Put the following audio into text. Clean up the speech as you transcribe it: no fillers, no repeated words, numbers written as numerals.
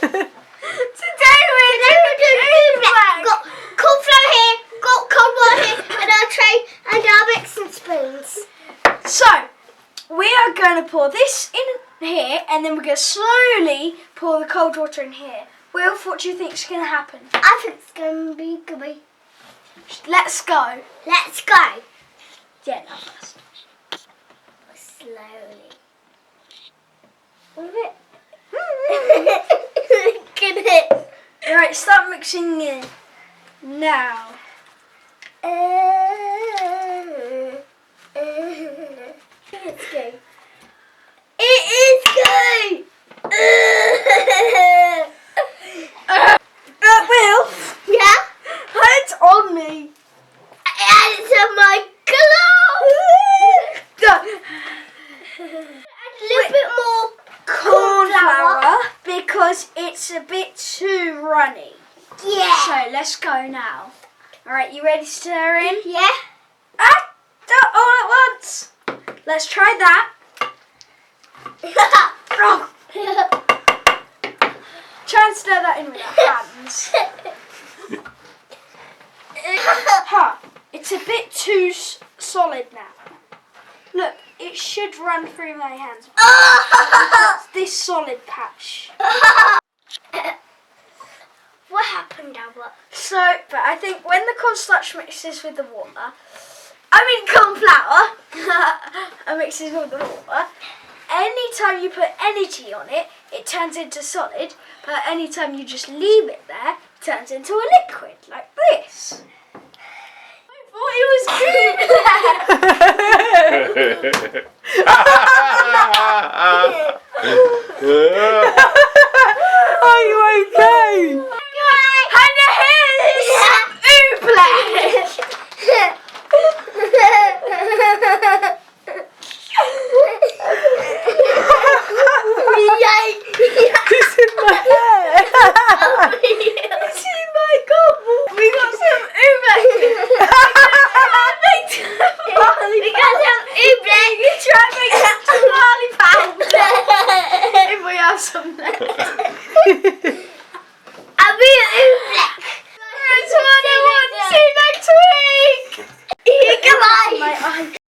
Today we're doing Oobleck. Got corn flour here, got cold water here, and our tray and our mixing spoons. So, we are going to pour this in here, and then we're going to slowly pour the cold water in here. Wilf, what do you think is going to happen? I think it's going to be good. Let's go. Let's go. Yeah, no, first. Slowly. With it. Look at it. Right, start mixing in now. It's good. It is good. Wilf, Yeah? it's on me. And it's on my clothes. Add a little bit more Corn flour because it's a bit too runny. Yeah. So let's go now. Alright, you ready to stir in? Yeah. Ah! All at once. Let's try that. Oh, try and stir that in with your hands. Ha! It's a bit too solid now. Look, it should run through my hands. It's this solid patch. What happened, Albert? So, but I think when the cornstarch mixes with the water, corn flour, and mixes with the water, anytime you put energy on it, it turns into solid, but anytime you just leave it there, it turns into a liquid, like this. I thought it was Are you okay? And here's Oobleck. It's in my hair. It's in my gobble. We got some Oobleck. We got some Oobleck. You try and make some tamale pan. If we have some left.